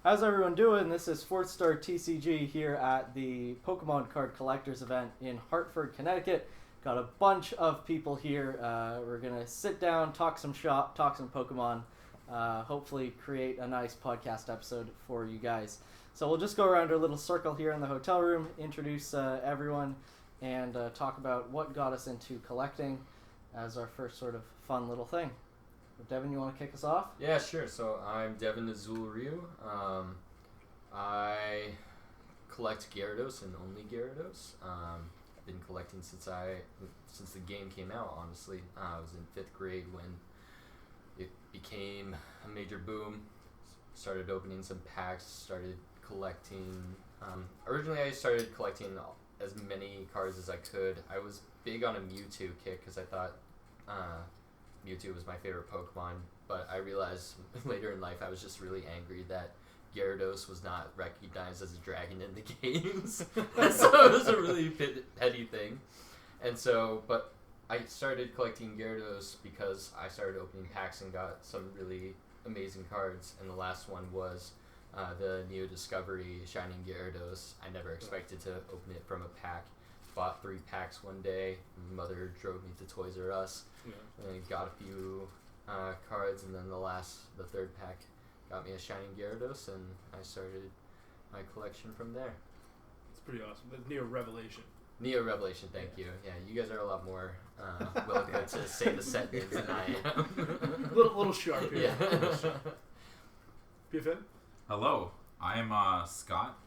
How's everyone doing? This is FourthStarTCG here at the Pokemon Card Collectors event in Hartford, Connecticut. Got a bunch of people here. We're going to sit down, talk some shop, talk some Pokemon, hopefully create a nice podcast episode for you guys. So we'll just go around our little circle here in the hotel room, introduce everyone, and talk about what got us into collecting as our first sort of fun little thing. Devin, you want to kick us off? Yeah, sure. So I'm Devin Azul Ryu. I collect Gyarados and only Gyarados. I've been collecting since the game came out, honestly. I was in 5th grade when it became a major boom. Started opening some packs, started collecting. Originally I started collecting as many cards as I could. I was big on a Mewtwo kick because I thought Mewtwo was my favorite Pokemon, but I realized later in life I was just really angry that Gyarados was not recognized as a dragon in the games. So it was a really petty thing. And so, but I started collecting Gyarados because I started opening packs and got some really amazing cards, and the last one was the Neo Discovery Shining Gyarados. I never expected to open it from a pack. Bought 3 packs one day. Mother drove me to Toys R Us. Yeah. And got a few cards, and then the third pack got me a Shining Gyarados, and I started my collection from there. It's pretty awesome. The Neo Revelation. Neo Revelation, thank you. Yeah, you guys are a lot more willing to say the set names than I am. little sharp here. Yeah. PFM? Hello, I am Scott.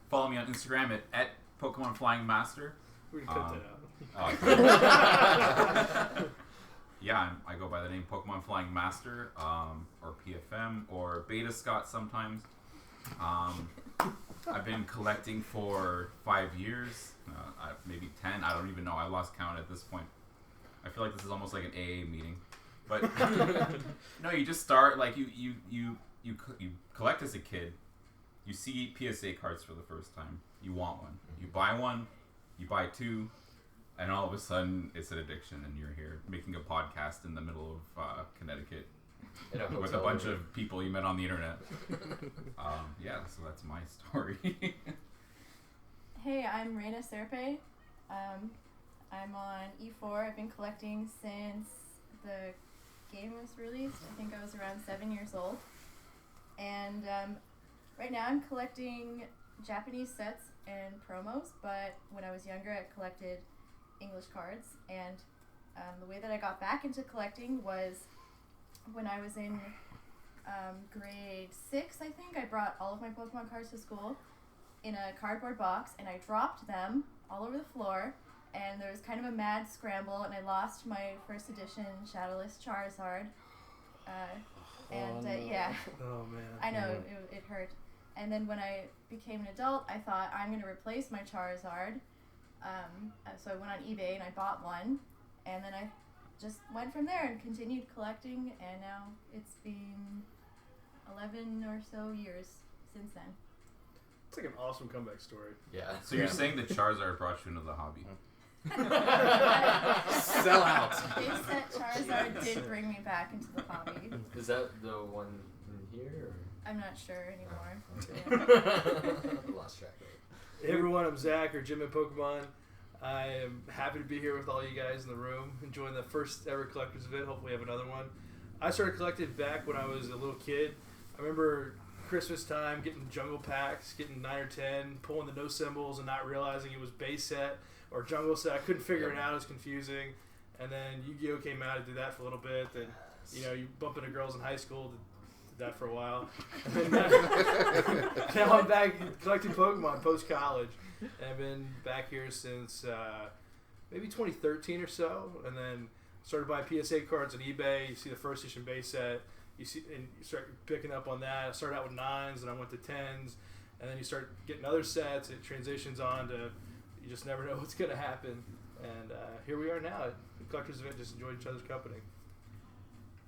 Follow me on Instagram at PokemonFlyingMaster. We can cut that out. Yeah, I go by the name PokemonFlyingMaster, or PFM, or Beta Scott sometimes. I've been collecting for 5 years, maybe 10. I don't even know. I lost count at this point. I feel like this is almost like an AA meeting. But no, you just start like you collect as a kid. You see PSA cards for the first time. You want one. You buy one. You buy 2. And all of a sudden, it's an addiction, and you're here making a podcast in the middle of Connecticut with a bunch of people you met on the internet. Yeah, so that's my story. Hey, I'm Reina Sierpe. I'm on E4. I've been collecting since the game was released. I think I was around 7 years old. And right now I'm collecting Japanese sets and promos, but when I was younger I collected English cards, and the way that I got back into collecting was when I was in grade 6, I think. I brought all of my Pokemon cards to school in a cardboard box, and I dropped them all over the floor, and there was kind of a mad scramble, and I lost my first edition Shadowless Charizard. Yeah. Oh, man. I know, it hurt. And then when I became an adult, I thought, I'm going to replace my Charizard. So I went on eBay and I bought one, and then I just went from there and continued collecting, and now it's been 11 or so years since then. It's like an awesome comeback story. Yeah. So you're saying that Charizard brought you into the hobby? Sell out. Base set Charizard did bring me back into the hobby. Is that the one in here? Or? I'm not sure anymore. Okay. Lost track of it. Hey everyone, I'm Zach, or GemMintPokemon. I am happy to be here with all you guys in the room, enjoying the first ever collector's event. Hopefully we have another one. I started collecting back when I was a little kid. I remember Christmas time getting jungle packs, getting 9 or 10, pulling the no symbols and not realizing it was base set or jungle set. I couldn't figure it out. It was confusing. And then Yu-Gi-Oh came out and did that for a little bit. And you bump into girls in high school, did that for a while. And then now I'm back collecting Pokemon post-college. And I've been back here since maybe 2013 or so, and then started buying PSA cards on eBay. You see the first edition base set, you start picking up on that. I started out with 9s, and I went to 10s, and then you start getting other sets. It transitions on to you just never know what's going to happen. And here we are now at the collector's event, just enjoying each other's company.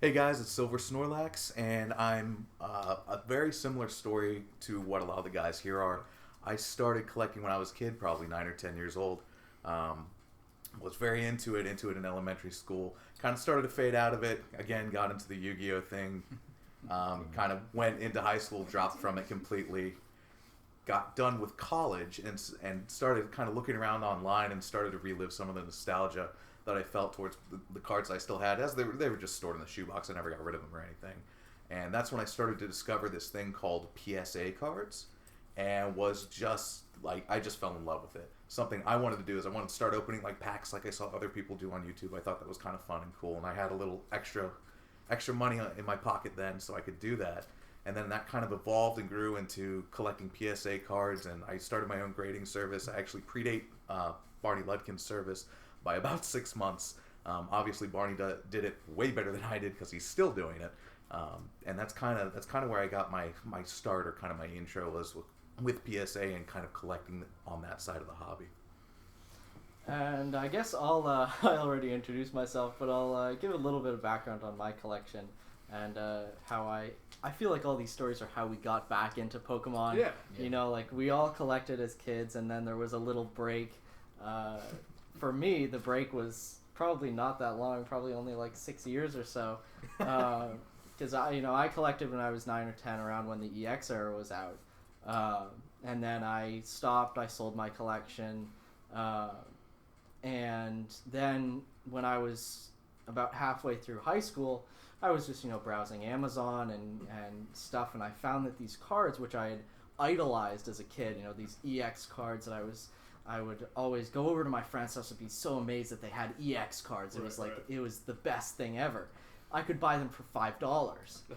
Hey guys, it's Silver Snorlax, and I'm a very similar story to what a lot of the guys here are. I started collecting when I was a kid, probably 9 or 10 years old. Was very into it in elementary school. Kind of started to fade out of it. Again, got into the Yu-Gi-Oh thing. Kind of went into high school, dropped from it completely, got done with college, and started kind of looking around online and started to relive some of the nostalgia that I felt towards the cards I still had, as they were just stored in the shoebox. I never got rid of them or anything. And that's when I started to discover this thing called PSA cards, and was just like, I just fell in love with it. Something I wanted to do is I wanted to start opening like packs like I saw other people do on YouTube. I thought that was kind of fun and cool, and I had a little extra money in my pocket then, so I could do that. And then that kind of evolved and grew into collecting PSA cards, and I started my own grading service. I actually predate Barney Ludkins' service by about 6 months. Obviously, Barney did it way better than I did because he's still doing it. And that's kind of where I got my start, or kind of my intro, was with PSA and kind of collecting on that side of the hobby. And I guess I'll I already introduced myself, but I'll give a little bit of background on my collection and how I feel like all these stories are how we got back into Pokemon. Yeah. You know, like we all collected as kids, and then there was a little break. For me, the break was probably not that long, probably only like 6 years or so. Because I collected when I was 9 or 10, around when the EX era was out. And then I stopped, I sold my collection. And then when I was about halfway through high school, I was just, browsing Amazon and stuff, and I found that these cards, which I had idolized as a kid, these EX cards that I would always go over to my friend's house and be so amazed that they had EX cards. It was like, it was the best thing ever. I could buy them for $5.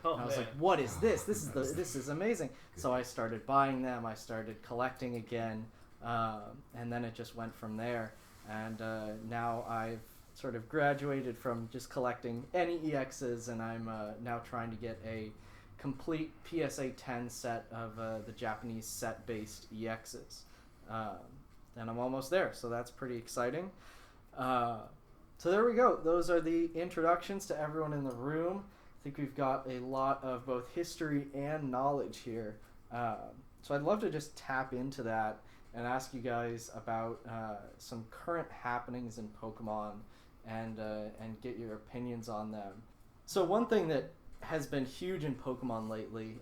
Oh, and I was man. like, what is this? This is amazing. So I started buying them. I started collecting again. And then it just went from there. And now I've sort of graduated from just collecting any EXs, and I'm now trying to get a complete PSA 10 set of the Japanese set-based EXs. And I'm almost there, so that's pretty exciting. So there we go. Those are the introductions to everyone in the room. I think we've got a lot of both history and knowledge here. So I'd love to just tap into that and ask you guys about some current happenings in Pokemon and get your opinions on them. So one thing that has been huge in Pokemon lately,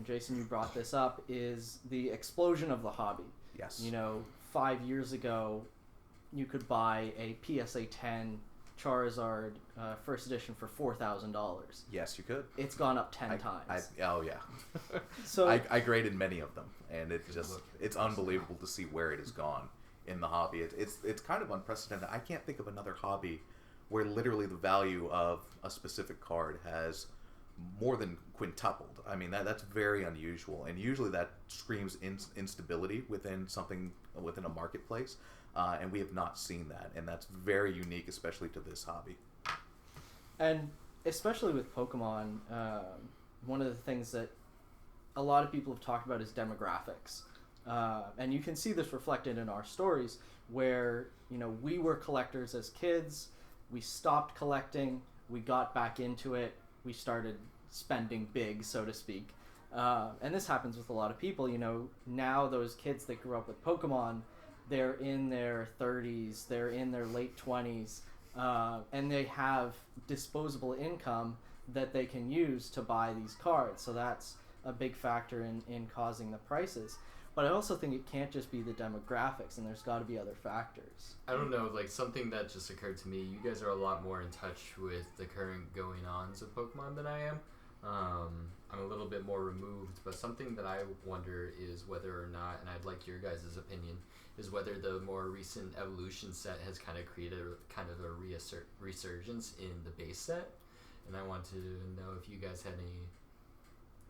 Jason, you brought this up, is the explosion of the hobby. Yes. 5 years ago, you could buy a PSA 10 Charizard first edition for $4,000. Yes, you could. It's gone up 10 times. Oh yeah. So I graded many of them, and it's unbelievable to see where it has gone in the hobby. It's kind of unprecedented. I can't think of another hobby where literally the value of a specific card has more than quintupled. I mean, that's very unusual, and usually that screams instability within a marketplace, and we have not seen that, and that's very unique, especially to this hobby. And especially with Pokemon, one of the things that a lot of people have talked about is demographics. And you can see this reflected in our stories where, we were collectors as kids, we stopped collecting, we got back into it, we started spending big, so to speak. And this happens with a lot of people. Now those kids that grew up with Pokemon, they're in their 30s, they're in their late 20s, and they have disposable income that they can use to buy these cards. So that's a big factor in causing the prices. But I also think it can't just be the demographics, and there's got to be other factors. I don't know, like something that just occurred to me, you guys are a lot more in touch with the current going-ons of Pokemon than I am. I'm a little bit more removed, but something that I wonder is whether or not, and I'd like your guys' opinion, is whether the more recent evolution set has kind of created a resurgence in the base set. And I want to know if you guys had any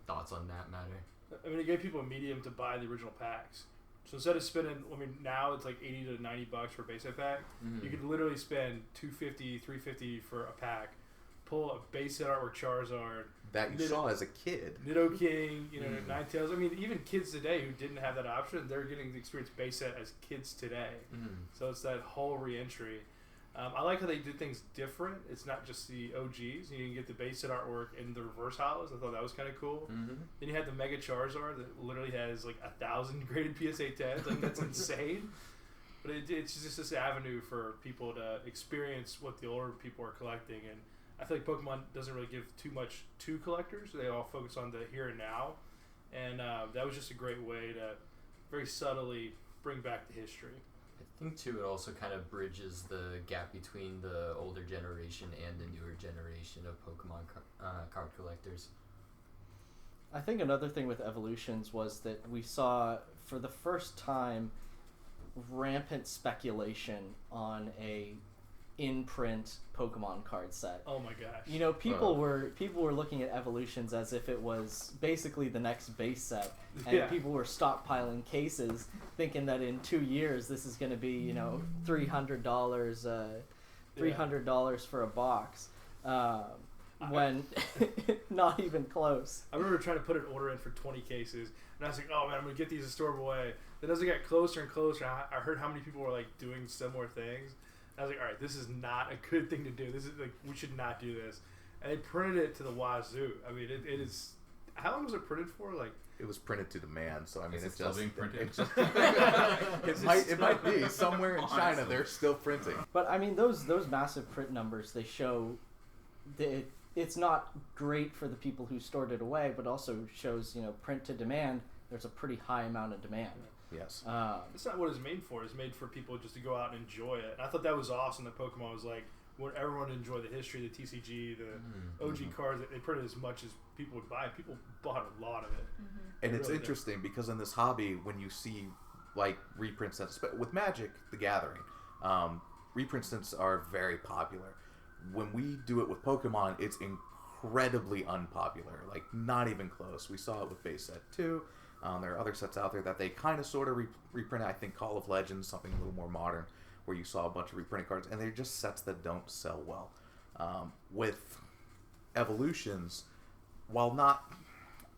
thoughts on that matter. I mean, it gave people a medium to buy the original packs. So instead of spending, now it's like $80 to $90 for a base set pack. Mm-hmm. You could literally spend $250, $350 for a pack, pull a base set artwork Charizard That you saw as a kid. Nidoking, Ninetales. I mean, even kids today who didn't have that option, they're getting the experience base set as kids today. So it's that whole re-entry. I like how they did things different. It's not just the OGs. You can get the base set artwork in the reverse hollows. I thought that was kind of cool. Then you had the Mega Charizard that literally has like 1,000 graded PSA 10s. Like, that's insane. But it's just this avenue for people to experience what the older people are collecting. And I feel like Pokemon doesn't really give too much to collectors. They all focus on the here and now, and that was just a great way to very subtly bring back the history. I think too, it also kind of bridges the gap between the older generation and the newer generation of Pokemon card collectors. I think another thing with Evolutions was that we saw for the first time rampant speculation on a in-print Pokemon card set. Oh my gosh! You know, people were looking at Evolutions as if it was basically the next base set, and people were stockpiling cases, thinking that in 2 years this is going to be, you know, $300 for a box. When not even close. I remember trying to put an order in for 20 cases, and I was like, "Oh man, I'm gonna get these a store away." Then as it got closer and closer, I heard how many people were like doing similar things. I was like, "All right, this is not a good thing to do. This is like we should not do this." And they printed it to the wazoo. I mean, it is. How long was it printed for? Like It was printed to demand, so I mean, It's still being printed. It might be somewhere in China. Honestly. They're still printing. But I mean, those massive print numbers, they show that it's not great for the people who stored it away, but also shows, you know, print to demand. There's a pretty high amount of demand. Yes. It's not what it's made for. It's made for people just to go out and enjoy it. And I thought that was awesome that Pokemon was like, want everyone to enjoy the history, the TCG, the OG cards. They printed as much as people would buy. People bought a lot of it. And it's really interesting because in this hobby, when you see like reprints, with Magic the Gathering, reprints are very popular. When we do it with Pokemon, it's incredibly unpopular, like not even close. We saw it with base set 2. There are other sets out there that they kind of sort of reprint. I think Call of Legends, something a little more modern, where you saw a bunch of reprinted cards, and they're just sets that don't sell well. With Evolutions, while not,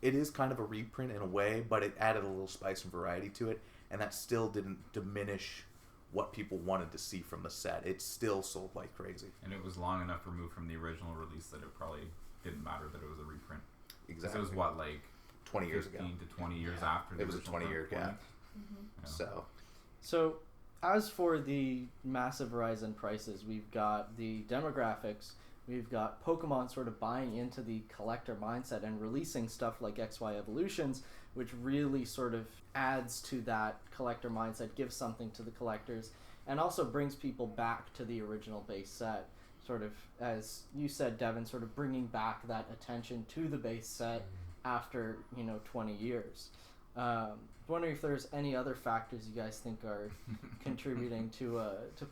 it is kind of a reprint in a way, but it added a little spice and variety to it, and that still didn't diminish what people wanted to see from the set. It still sold like crazy. And it was long enough removed from the original release that it probably didn't matter that it was a reprint. Exactly. It was what, like 20 years ago. 15 to 20 years after the It was a original 20-year print. gap. Yeah. So, As for the massive rise in prices, we've got the demographics, we've got Pokemon sort of buying into the collector mindset and releasing stuff like XY Evolutions, which really sort of adds to that collector mindset, gives something to the collectors, and also brings people back to the original base set. Sort of, as you said, Devin, sort of bringing back that attention to the base set after, 20 years. Wondering if there's any other factors you guys think are contributing to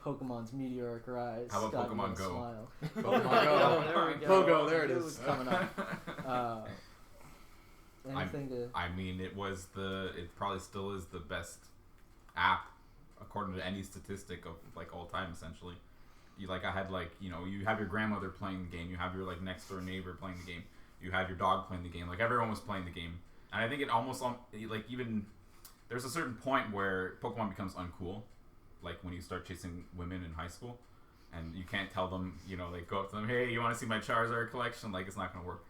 Pokemon's meteoric rise. How about God, Pokemon what a Go? smile. Pokemon Go. There we go. Pogo, there it It is. was coming up. Anything to... I mean, it probably still is the best app according to any statistic of like all time, essentially. You have your grandmother playing the game, you have your like next door neighbor playing the game, you have your dog playing the game, like everyone was playing the game. And I think it almost like even there's a certain point where Pokemon becomes uncool, like when you start chasing women in high school, and you can't tell them, like go up to them, hey, you want to see my Charizard collection? Like it's not gonna work.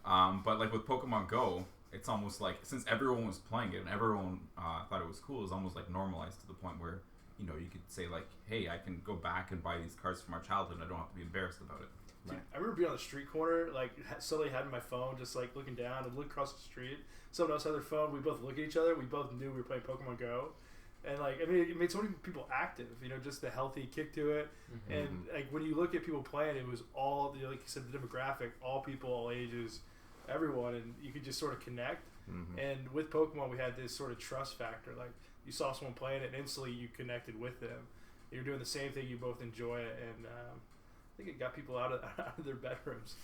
But like with Pokemon Go, it's almost like since everyone was playing it and everyone thought it was cool, it's almost like normalized to the point where you could say like, hey, I can go back and buy these cards from our childhood and I don't have to be embarrassed about it. Dude, I remember being on the street corner, like suddenly having my phone, just like looking down and look across the street. Someone else had their phone. We both look at each other. We both knew we were playing Pokemon Go, and like it made so many people active. Just the healthy kick to it. And like when you look at people playing, it was all like you said, the demographic, all people, all ages, everyone, and you could just sort of connect. And with Pokemon, we had this sort of trust factor. Like you saw someone playing it, and instantly you connected with them. You're doing the same thing. You both enjoy it, and I think it got people out of their bedrooms.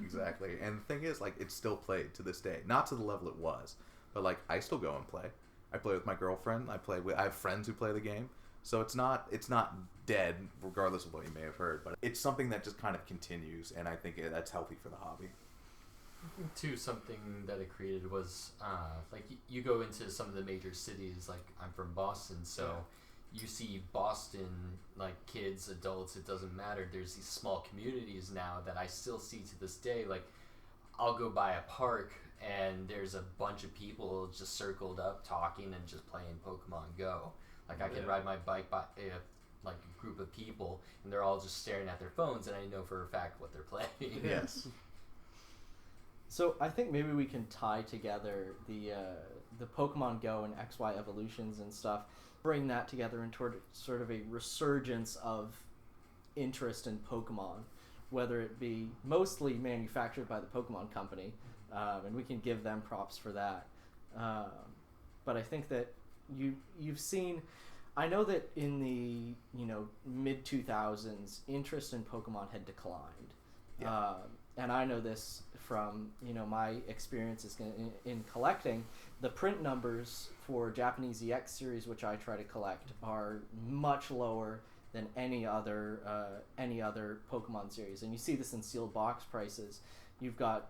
Exactly. And the thing is, like, it's still played to this day. Not to the level it was, but like I still go and play. I play with my girlfriend. I have friends who play the game. So it's not dead, regardless of what you may have heard. But it's something that just kind of continues, and I think that's healthy for the hobby. I think too, something that it created was like you go into some of the major cities. Like I'm from Boston, so you see Boston, like kids, adults, it doesn't matter. There's these small communities now that I still see to this day. Like I'll go by a park and there's a bunch of people just circled up talking and just playing Pokemon Go. Like I can ride my bike by like a group of people, and they're all just staring at their phones, and I know for a fact what they're playing. Yes. So I think maybe we can tie together the Pokemon Go and XY evolutions and stuff, bring that together into sort of a resurgence of interest in Pokemon, whether it be mostly manufactured by the Pokemon Company, and we can give them props for that. But I think that you've seen. I know that in the mid 2000s, interest in Pokemon had declined. Yeah. And I know this from my experiences in collecting. The print numbers for Japanese EX series, which I try to collect, are much lower than any other Pokemon series, and you see this in sealed box prices. You've got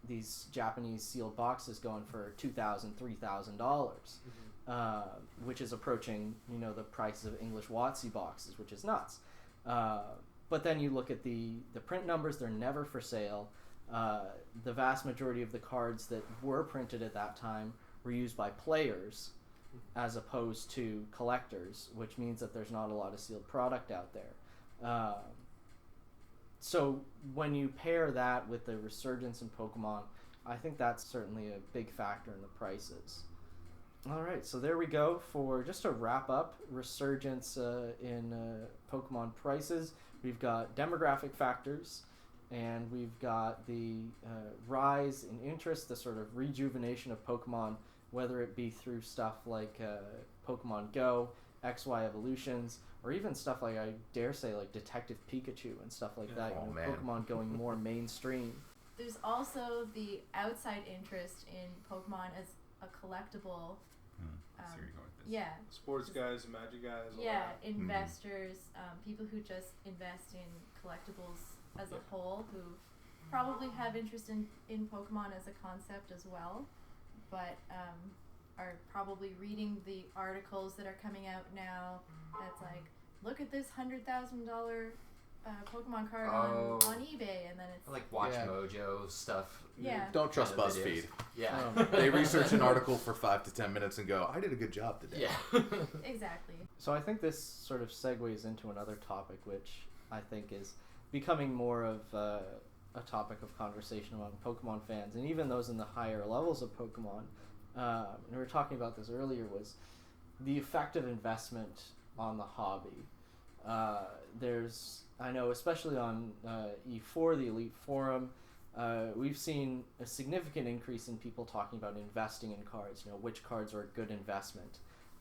these Japanese sealed boxes going for $2,000, $3,000, which is approaching the prices of English WotC boxes, which is nuts. But then you look at the print numbers; they're never for sale. The vast majority of the cards that were printed at that time were used by players as opposed to collectors, which means that there's not a lot of sealed product out there. So when you pair that with the resurgence in Pokemon, I think that's certainly a big factor in the prices. All right, so there we go for just to wrap up resurgence in Pokemon prices. We've got demographic factors, and we've got the rise in interest, the sort of rejuvenation of Pokemon, whether it be through stuff like Pokemon Go, XY evolutions, or even stuff like, I dare say, like Detective Pikachu and stuff like that. Oh, man. Pokemon going more mainstream. There's also the outside interest in Pokemon as a collectible. So you're going with this. Yeah. Sports guys, magic guys. all Yeah, that. investors, people who just invest in collectibles as a whole, who probably have interest in Pokemon as a concept as well, but are probably reading the articles that are coming out now that's like, look at this $100,000 Pokemon card on eBay, and then it's Like Watch Mojo stuff. Yeah. Don't trust kind of BuzzFeed. videos. Yeah. They research an article for 5 to 10 minutes and go, I did a good job today. Yeah. exactly. So I think this sort of segues into another topic, which I think is becoming more of a topic of conversation among Pokemon fans, and even those in the higher levels of Pokemon. And we were talking about this earlier, was the effect of investment on the hobby. I know, especially on E4, the Elite Forum, we've seen a significant increase in people talking about investing in cards, which cards are a good investment.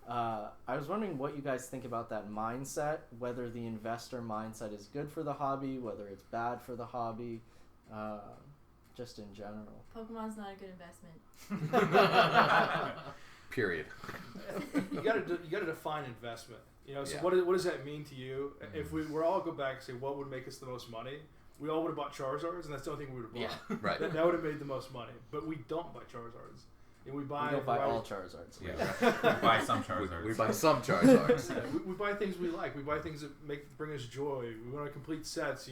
I was wondering what you guys think about that mindset, whether the investor mindset is good for the hobby, whether it's bad for the hobby, just in general. Pokemon's not a good investment. Period. You gotta define investment. So Yeah. what does that mean to you? If we're all go back and say what would make us the most money, we all would have bought Charizards, and that's the only thing we would have bought. Yeah. Right. That would have made the most money. But we don't buy Charizards. And we buy. We don't buy all Charizards. Yeah. We buy some Charizards. We buy some Charizards. we buy things we like. We buy things that bring us joy. We want to complete sets.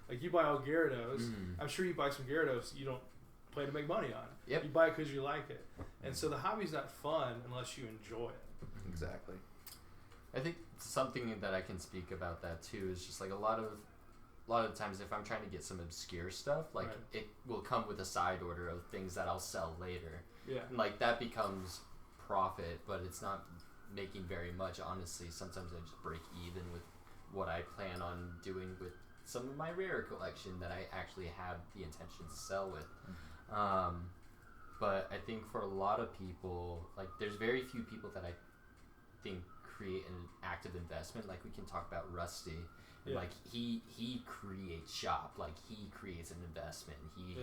Like you buy all Gyarados. I'm sure you buy some Gyarados you don't plan to make money on. Yep. You buy it because you like it. And so the hobby's not fun unless you enjoy it. Exactly. I think something that I can speak about that too is just like a lot of times if I'm trying to get some obscure stuff, like it will come with a side order of things that I'll sell later. Yeah. And like that becomes profit, but it's not making very much, honestly. Sometimes I just break even with what I plan on doing with some of my rare collection that I actually have the intention to sell with. But I think for a lot of people, like there's very few people that I think create an active investment. Like we can talk about Rusty. Yeah. Like he creates shop. Like he creates an investment. He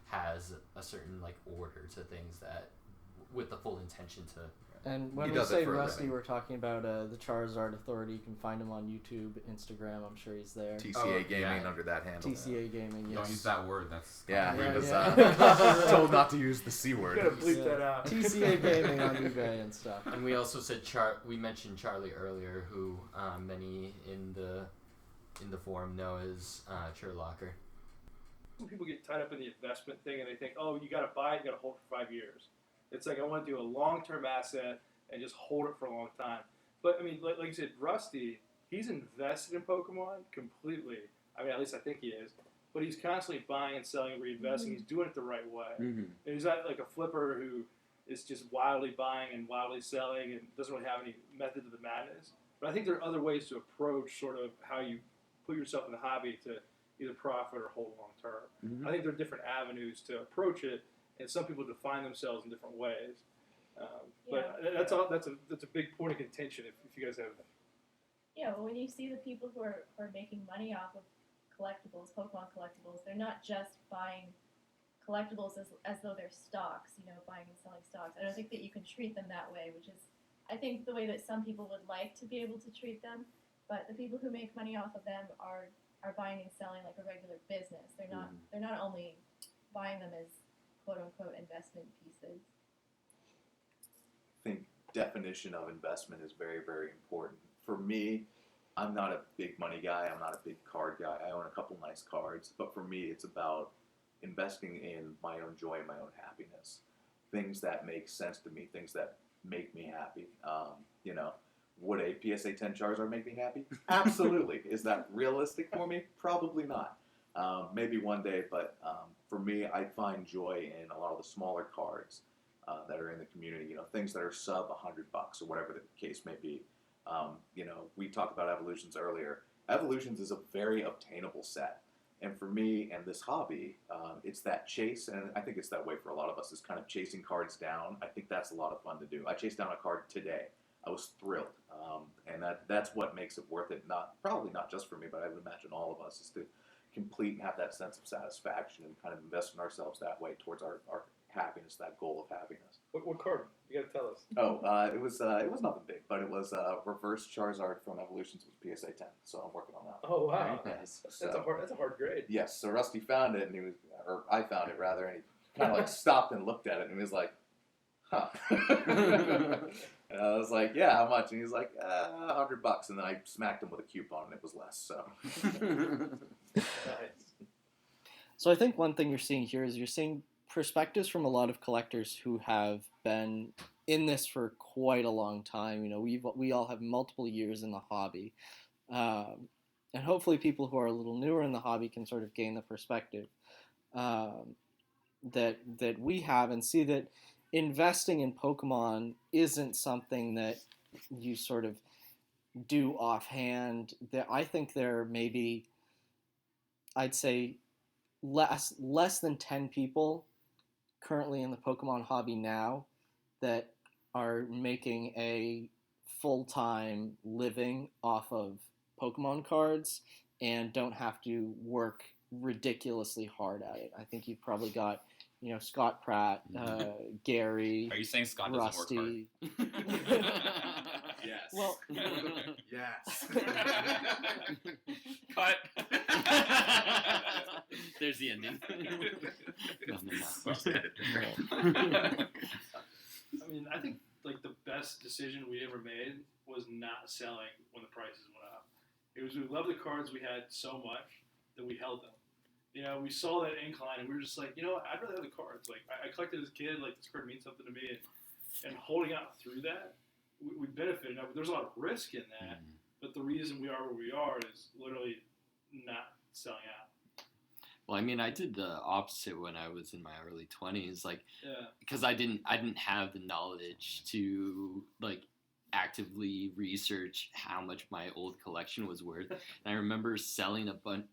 has a certain like order to things that with the full intention to. And when He we does it say for a Rusty, living. we're talking about the Charizard Authority. You can find him on YouTube, Instagram. I'm sure he's there. TCA Gaming yeah. under that handle. TCA Gaming, yes. Don't use that word. That's Yeah, he was yeah. told not to use the C word. You gotta bleep that out. TCA Gaming on eBay and stuff. And we also said we mentioned Charlie earlier, who many in the forum know as Sherlocker. Some people get tied up in the investment thing and they think, oh, you got to buy it, you got to hold it for 5 years. It's like I want to do a long-term asset and just hold it for a long time. But I mean, like you said, Rusty, he's invested in Pokemon completely. I mean, at least I think he is. But he's constantly buying and selling and reinvesting. He's doing it the right way. And he's not like a flipper who is just wildly buying and wildly selling and doesn't really have any method to the madness. But I think there are other ways to approach sort of how you put yourself in the hobby to either profit or hold long term. I think there are different avenues to approach it, and some people define themselves in different ways. But that's a big point of contention if you guys have. Yeah, well, when you see the people who are making money off of collectibles, Pokemon collectibles, they're not just buying collectibles as though they're stocks, buying and selling stocks. I don't think that you can treat them that way, which is, I think, the way that some people would like to be able to treat them. But the people who make money off of them are buying and selling like a regular business. They're not only buying them as quote unquote investment pieces. I think definition of investment is very, very important. For me, I'm not a big money guy. I'm not a big card guy. I own a couple nice cards, but for me, it's about investing in my own joy and my own happiness. Things that make sense to me, things that make me happy. Would a PSA 10 Charizard make me happy? Absolutely. Is that realistic for me? Probably not. Maybe one day, but for me, I find joy in a lot of the smaller cards that are in the community. Things that are sub $100 or whatever the case may be. We talked about Evolutions earlier. Evolutions is a very obtainable set. And for me and this hobby, it's that chase, and I think it's that way for a lot of us, is kind of chasing cards down. I think that's a lot of fun to do. I chased down a card today. I was thrilled. And that's what makes it worth it. Probably not just for me, but I would imagine all of us, is to complete and have that sense of satisfaction and kind of invest in ourselves that way towards our happiness, that goal of happiness. What card? You got to tell us. It was nothing big, but it was reverse Charizard from Evolutions with PSA 10. So I'm working on that. Oh wow, Nice. that's a hard grade. Yes. So Rusty found it, and I found it rather, and he kind of like stopped and looked at it, and he was like, "Huh." And I was like, "Yeah, how much?" And he was like, $100. And then I smacked him with a coupon, and it was less. So. Nice. So I think one thing you're seeing here is you're seeing perspectives from a lot of collectors who have been in this for quite a long time. We all have multiple years in the hobby, and hopefully people who are a little newer in the hobby can sort of gain the perspective that we have and see that investing in Pokemon isn't something that you sort of do offhand. That I think there may be, I'd say, less than 10 people currently in the Pokemon hobby now that are making a full-time living off of Pokemon cards and don't have to work ridiculously hard at it. I think you've probably got, Scott Pratt, Gary. Are you saying Scott Rusty. doesn't work hard? Yes. Well, yes. Cut. There's the ending. I mean, I think like the best decision we ever made was not selling when the prices went up. It was we loved the cards we had so much that we held them. We saw that incline and we were just like, I'd rather have the cards. Like I collected as a kid, like this card means something to me, and holding out through that, we benefited. Now, there's a lot of risk in that, but the reason we are where we are is literally not selling out. Well, I mean, I did the opposite when I was in my early 20s, because I didn't have the knowledge to actively research how much my old collection was worth. And I remember selling a bunch,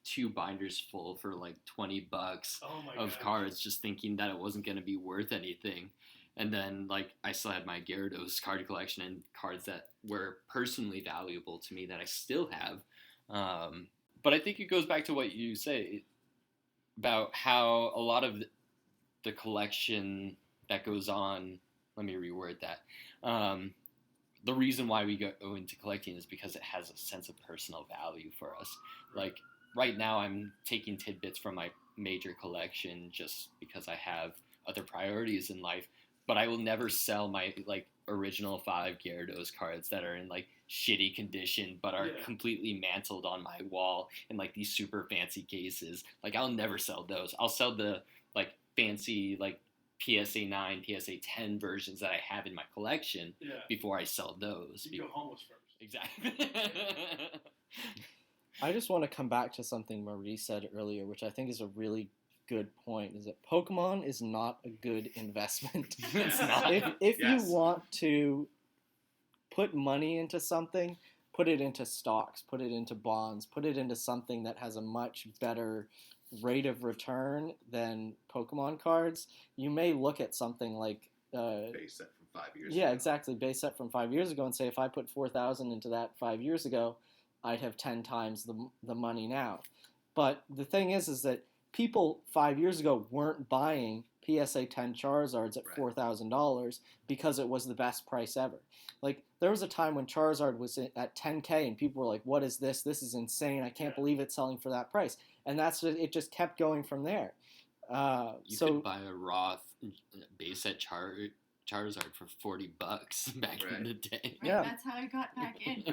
2 binders full for $20 of cards, just thinking that it wasn't going to be worth anything. And then I still had my Gyarados card collection and cards that were personally valuable to me that I still have. But I think it goes back to what you say about how a lot of the collection that goes on, let me reword that. The reason why we go into collecting is because it has a sense of personal value for us. Right now I'm taking tidbits from my major collection just because I have other priorities in life, but I will never sell my original 5 Gyarados cards that are in shitty condition but are completely mantled on my wall in these super fancy cases. I'll never sell those. I'll sell the fancy PSA 9, PSA 10 versions that I have in my collection before I sell those. You go homeless first. Exactly. I just want to come back to something Marie said earlier, which I think is a really good point, is that Pokemon is not a good investment. It's not. If you want to put money into something, put it into stocks, put it into bonds, put it into something that has a much better rate of return than Pokemon cards. You may look at something like base set from 5 years ago. Yeah, exactly. Base set from 5 years ago, and say if I put 4,000 into that 5 years ago, I'd have 10 times the money now. But the thing is that people 5 years ago weren't buying PSA 10 Charizards at $4,000 because it was the best price ever. Like, there was a time when Charizard was at 10K and people were like, what is this? This is insane. I can't believe it's selling for that price. And it just kept going from there. You could buy a raw base set Charizard for $40 back in the day. Right, yeah, that's how I got back in,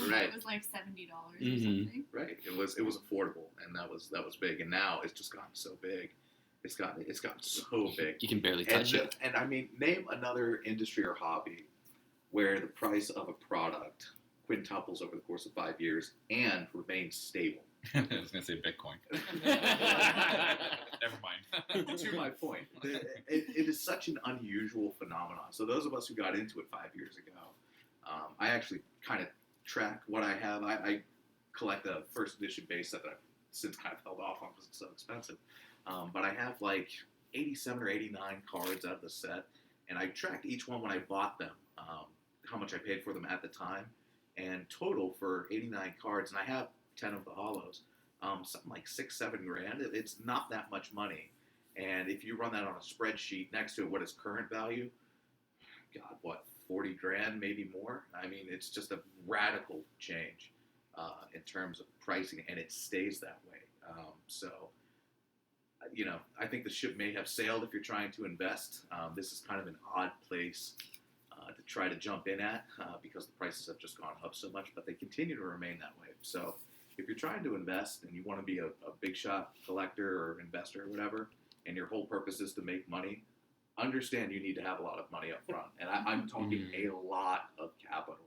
right? It was like $70 or something. Right, it was affordable, and that was big. And now it's just gotten so big. It's gotten so big. You can barely touch it. And I mean, name another industry or hobby where the price of a product quintuples over the course of 5 years and remains stable. I was going to say Bitcoin. Never mind. To my point, it is such an unusual phenomenon. So those of us who got into it 5 years ago, I actually kind of track what I have. I collect a first edition base set that I've since kind of held off on because it's so expensive. But I have like 87 or 89 cards out of the set, and I tracked each one when I bought them, how much I paid for them at the time, and total for 89 cards, and I have 10 of the holos, something like $6-7 grand. It's not that much money, and if you run that on a spreadsheet next to what is current value, God, what, 40 grand, maybe more? I mean, it's just a radical change in terms of pricing, and it stays that way. So, you know, I think the ship may have sailed if you're trying to invest. This is kind of an odd place to try to jump in at because the prices have just gone up so much, but they continue to remain that way. So if you're trying to invest and you want to be a big shot collector or investor or whatever, and your whole purpose is to make money, understand you need to have a lot of money up front. And I'm talking a lot of capital.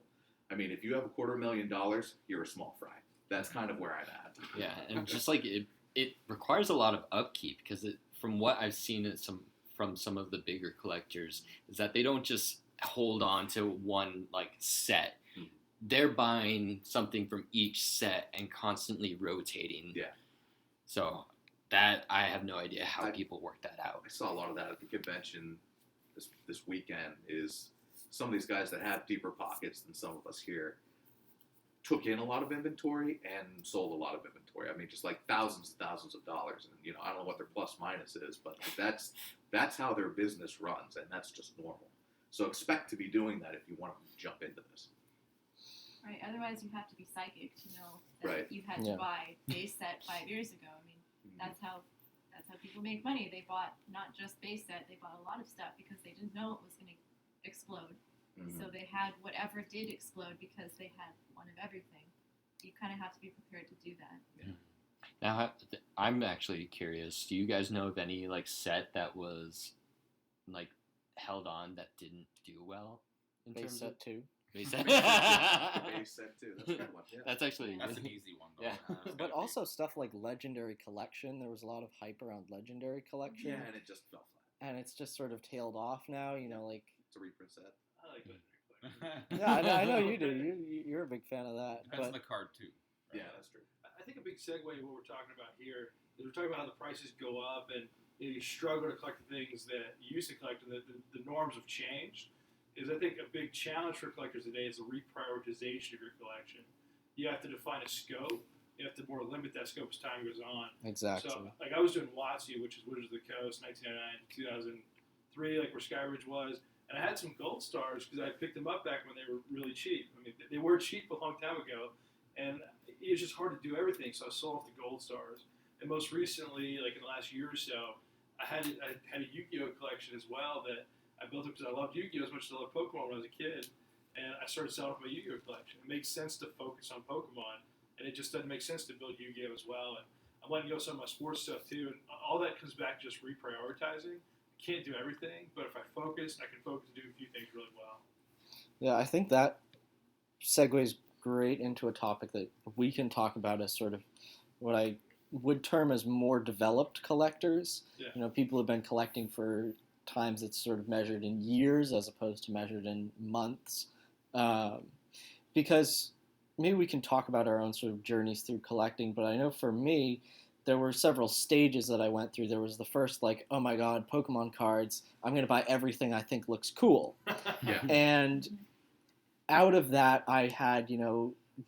I mean, if you have $250,000, you're a small fry. That's kind of where I'm at. Yeah, and just like it requires a lot of upkeep because from what I've seen from some of the bigger collectors is that they don't just hold on to one like set. They're buying something from each set and constantly rotating. Yeah. So that I have no idea how people work that out. I saw a lot of that at the convention this weekend. Is some of these guys that have deeper pockets than some of us here took in a lot of inventory and sold a lot of inventory. I mean, just like thousands and thousands of dollars. And, you know, I don't know what their plus minus is, but like that's how their business runs, and that's just normal. So expect to be doing that if you want to jump into this. Right, otherwise you have to be psychic to know that you had to buy base set 5 years ago. I mean, that's how people make money. They bought not just base set, they bought a lot of stuff because they didn't know it was going to explode. So they had whatever did explode because they had one of everything. You kind of have to be prepared to do that. Yeah. Now, I'm actually curious. Do you guys know of any like set that was like held on that didn't do well? In base terms set of 2. Base set. Base set 2. That's a good one. Yeah. That's actually That's an easy one, though. Yeah. But also stuff like Legendary Collection. There was a lot of hype around Legendary Collection. Yeah, and it just fell flat. And it's just sort of tailed off now. You know, like It's a reprint set. I like Legendary Collection. yeah, I know you do. You're a big fan of that. Depends on But the card, too. Yeah, that's true. I think a big segue in what we're talking about here is we're talking about how the prices go up and you struggle to collect the things that you used to collect and the norms have changed. Is I think a big challenge for collectors today is the reprioritization of your collection. You have to define a scope. You have to more limit that scope as time goes on. exactly. So, like I was doing WotC, which is Wizards of the Coast, 1999 to 2003, like where Skyridge was. And I had some gold stars because I picked them up back when they were really cheap. I mean, they were cheap a long time ago. And it was just hard to do everything, so I sold off the gold stars. And most recently, like in the last year or so, I had a Yu-Gi-Oh collection as well that I built up because I loved Yu-Gi-Oh as much as I loved Pokemon when I was a kid. And I started selling off my Yu-Gi-Oh collection. It makes sense to focus on Pokemon, and it just doesn't make sense to build Yu-Gi-Oh as well. And I'm letting go some of my sports stuff too. And all that comes back to just reprioritizing can't do everything, but if I focus, I can focus and do a few things really well. Yeah, I think that segues great into a topic that we can talk about as sort of what I would term as more developed collectors. Yeah. You know, people have been collecting for times it's sort of measured in years as opposed to measured in months. Because maybe we can talk about our own sort of journeys through collecting, but I know for me, there were several stages that I went through. There was the first, like, oh my god, Pokemon cards, I'm going to buy everything I think looks cool. Yeah. And out of that, I had,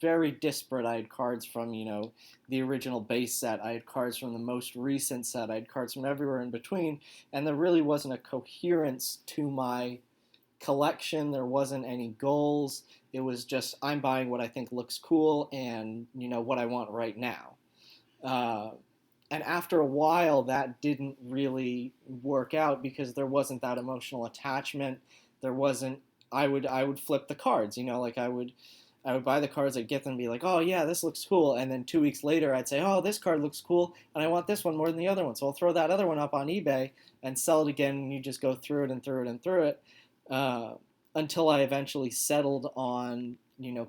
very disparate. I had cards from, the original base set. I had cards from the most recent set. I had cards from everywhere in between. And there really wasn't a coherence to my collection. There wasn't any goals. It was just, I'm buying what I think looks cool and, what I want right now. And after a while, that didn't really work out because there wasn't that emotional attachment. There wasn't. I would flip the cards. Like I would buy the cards, I'd get them and be like, oh yeah, this looks cool. And then 2 weeks later, I'd say, oh, this card looks cool, and I want this one more than the other one. So I'll throw that other one up on eBay and sell it again. And you just go through it and through it and through it until I eventually settled on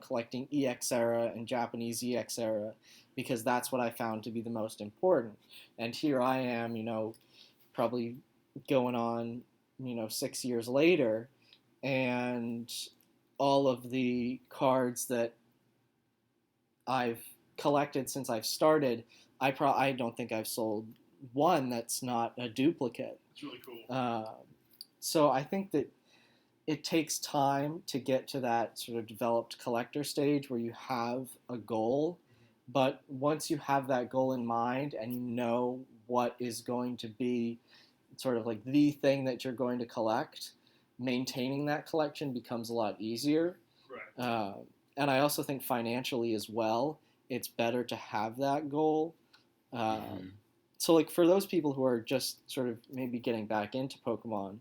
collecting EX era and Japanese EX era, because that's what I found to be the most important. And here I am, probably going on, 6 years later, and all of the cards that I've collected since I've started, I don't think I've sold one that's not a duplicate. It's really cool. So I think that it takes time to get to that sort of developed collector stage where you have a goal. But once you have that goal in mind and you know what is going to be sort of like the thing that you're going to collect, maintaining that collection becomes a lot easier. Right. And I also think financially as well, it's better to have that goal. So like for those people who are just sort of maybe getting back into Pokemon,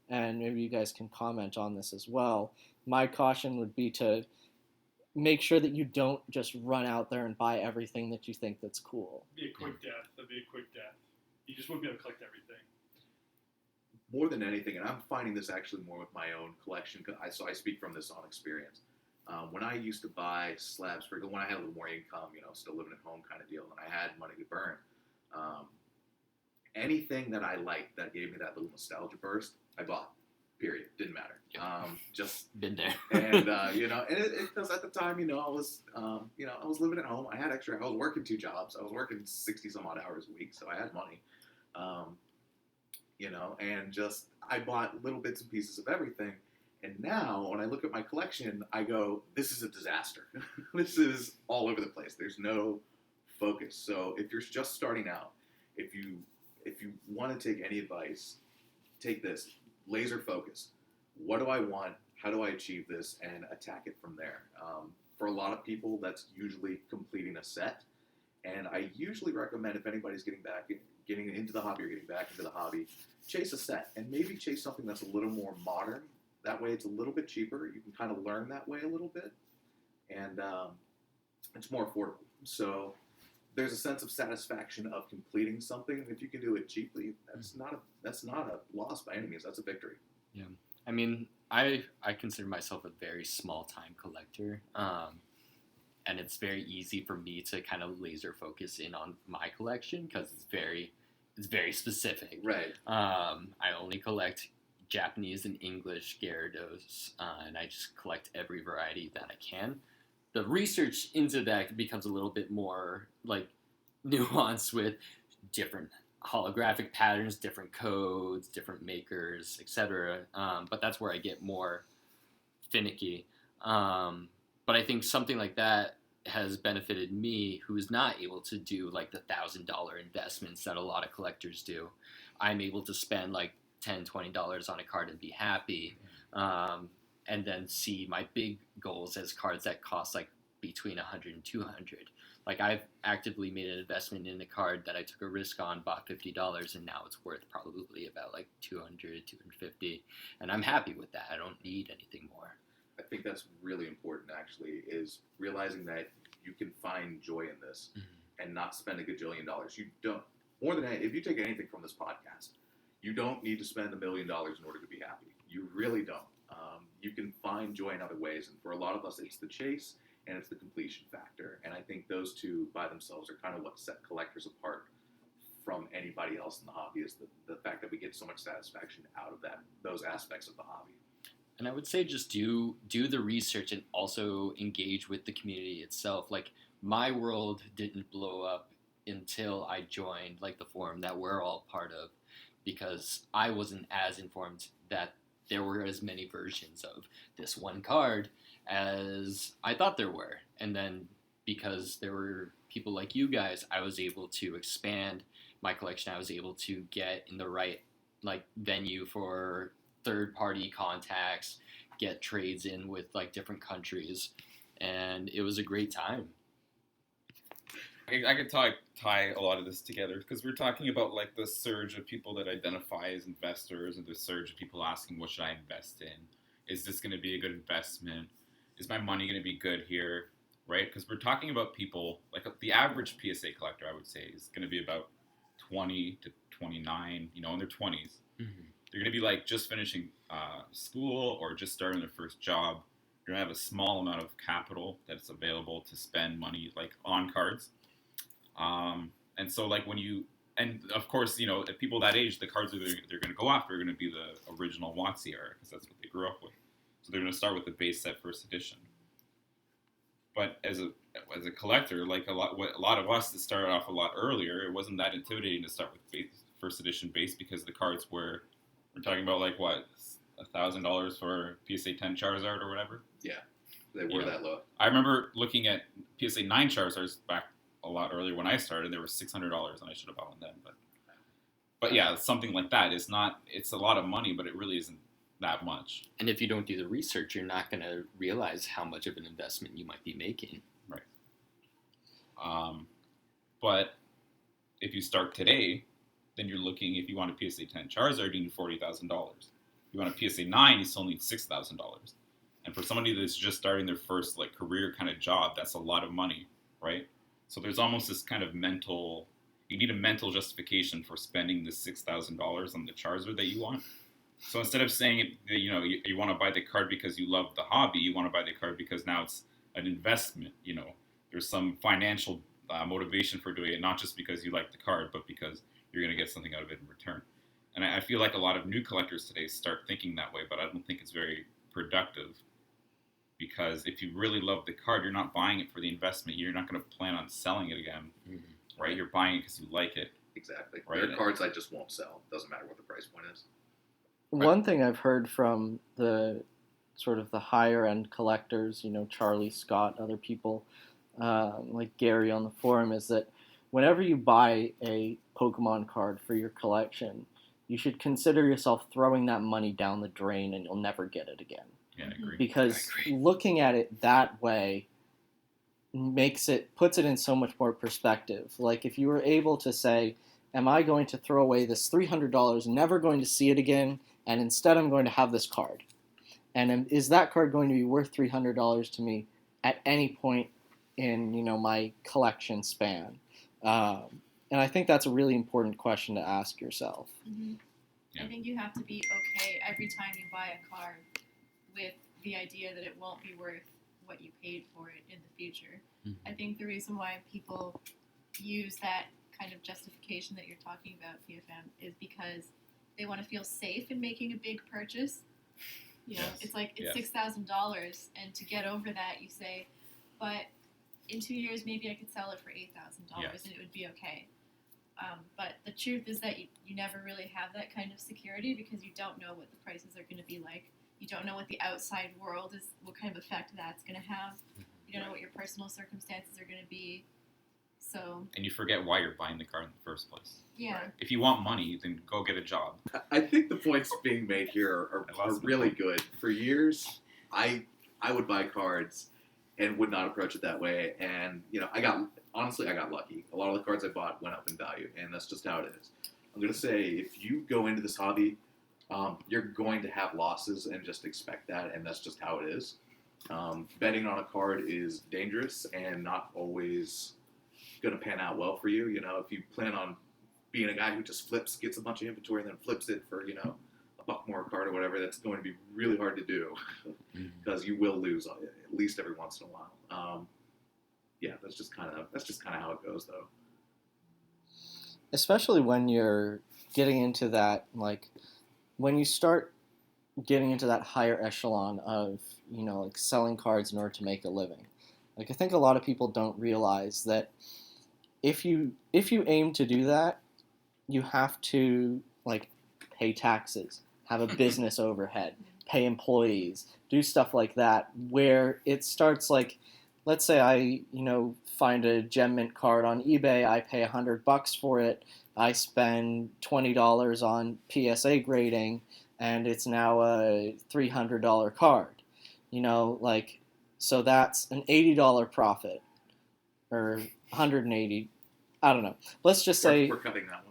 and maybe you guys can comment on this as well, my caution would be to make sure that you don't just run out there and buy everything that you think that's cool. Be a quick death. That'd be a quick death. You just wouldn't be able to collect everything. More than anything, and I'm finding this actually more with my own collection, so I speak from this on experience. When I used to buy slabs, when I had a little more income, still living at home kind of deal, and I had money to burn, anything that I liked that gave me that little nostalgia burst, I bought. Period. Didn't matter. Just been there. And because at the time, I was living at home. I had extra. I was working 2 jobs. I was working 60 some odd hours a week, so I had money. And just I bought little bits and pieces of everything. And now, when I look at my collection, I go, this is a disaster. This is all over the place. There's no focus. So if you're just starting out, if you want to take any advice, take this. Laser focus. What do I want? How do I achieve this? And attack it from there. For a lot of people, that's usually completing a set. And I usually recommend, if anybody's getting into the hobby or getting back into the hobby, chase a set. And maybe chase something that's a little more modern. That way it's a little bit cheaper. You can kind of learn that way a little bit. And it's more affordable. So there's a sense of satisfaction of completing something. If you can do it cheaply, that's not a loss by any means. That's a victory. Yeah, I mean, I consider myself a very small time collector, and it's very easy for me to kind of laser focus in on my collection because it's very specific. Right. I only collect Japanese and English Gyarados, and I just collect every variety that I can. The research into that becomes a little bit more like nuanced with different holographic patterns, different codes, different makers, etc. But that's where I get more finicky. But I think something like that has benefited me, who is not able to do like the $1,000 investments that a lot of collectors do. I'm able to spend like $10, $20 on a card and be happy. And then see my big goals as cards that cost like between 100 and 200. Like I've actively made an investment in a card that I took a risk on, bought $50, and now it's worth probably about like 200, 250. And I'm happy with that. I don't need anything more. I think that's really important, actually, is realizing that you can find joy in this and not spend a gajillion dollars. You don't. More than that, if you take anything from this podcast, You don't need to spend $1 million in order to be happy. You really don't. You can find joy in other ways, and for a lot of us, it's the chase and it's the completion factor. And I think those two by themselves are kind of what set collectors apart from anybody else in the hobby, is the fact that we get so much satisfaction out of those aspects of the hobby. And I would say just do the research and also engage with the community itself. Like, my world didn't blow up until I joined like the forum that we're all part of, because I wasn't as informed that there were as many versions of this one card as I thought there were. And then because there were people like you guys, I was able to expand my collection. I was able to get in the right like venue for third-party contacts, get trades in with like different countries, and it was a great time. I could tie a lot of this together, because we're talking about like the surge of people that identify as investors, and the surge of people asking, what should I invest in? Is this going to be a good investment? Is my money going to be good here? Right? Because we're talking about people, like the average PSA collector, I would say, is going to be about 20 to 29, in their 20s. Mm-hmm. They're going to be like just finishing school or just starting their first job. You're going to have a small amount of capital that's available to spend money like on cards. And so like and of course, at people that age, the cards that they're going to go after are going to be the original WotC era, because that's what they grew up with. So they're going to start with the base set first edition. But as a collector, like a lot of us that started off a lot earlier, it wasn't that intimidating to start with first edition base, because the cards we're talking about like what, $1,000 for PSA 10 Charizard or whatever. Yeah, they were that low. I remember looking at PSA 9 Charizards back a lot earlier when I started. They were $600, and I should have bought them then. But yeah, something like that. It's a lot of money, but it really isn't that much. And if you don't do the research, you're not going to realize how much of an investment you might be making. Right. But if you start today, then you're looking, if you want a PSA 10 Charizard, you need $40,000. If you want a PSA 9, you still need $6,000. And for somebody that's just starting their first like career kind of job, that's a lot of money, right? So there's almost this kind of you need a mental justification for spending the $6,000 on the Charizard that you want. So instead of saying that, you want to buy the card because you love the hobby, you want to buy the card because now it's an investment. There's some financial motivation for doing it, not just because you like the card, but because you're going to get something out of it in return. And I feel like a lot of new collectors today start thinking that way, but I don't think it's very productive. Because if you really love the card, you're not buying it for the investment. You're not going to plan on selling it again, right? You're buying it because you like it. Exactly. Right? There are cards I just won't sell. Doesn't matter what the price point is. One thing I've heard from the sort of the higher end collectors, Charlie, Scott, other people like Gary on the forum, is that whenever you buy a Pokemon card for your collection, you should consider yourself throwing that money down the drain and you'll never get it again. Yeah, I agree. Because looking at it that way puts it in so much more perspective. Like if you were able to say, am I going to throw away this $300, never going to see it again, and instead I'm going to have this card? And is that card going to be worth $300 to me at any point in my collection span? And I think that's a really important question to ask yourself. Mm-hmm. Yeah. I think you have to be okay every time you buy a card with the idea that it won't be worth what you paid for it in the future. Mm-hmm. I think the reason why people use that kind of justification that you're talking about, PFM, is because they want to feel safe in making a big purchase. It's like it's $6,000, and to get over that, you say, but in 2 years maybe I could sell it for $8,000 and it would be okay. But the truth is that you never really have that kind of security, because you don't know what the prices are going to be like. You don't know what the outside world is, what kind of effect that's going to have. You don't know what your personal circumstances are going to be. So. And you forget why you're buying the card in the first place. Yeah. Right. If you want money, then go get a job. I think the points being made here are really good. For years, I would buy cards and would not approach it that way. And, I got lucky. A lot of the cards I bought went up in value, and that's just how it is. I'm going to say, if you go into this hobby, you're going to have losses, and just expect that, and that's just how it is. Betting on a card is dangerous and not always going to pan out well for you. If you plan on being a guy who just gets a bunch of inventory and then flips it for, you know, a buck more a card or whatever, that's going to be really hard to do because you will lose at least every once in a while. Yeah, that's just kind of how it goes, though. Especially when you're getting into that, like, when you start getting into that higher echelon of, you know, like selling cards in order to make a living. Like, I think a lot of people don't realize that if you aim to do that, you have to, like, pay taxes, have a business overhead, pay employees, do stuff like that, where it starts like, let's say I, you know, find a GemMint card on eBay, I pay $100 for it, I spend $20 on PSA grading, and it's now a $300 card. You know, like, so that's an $80 profit, or $180. I don't know. Let's just say we're cutting that one.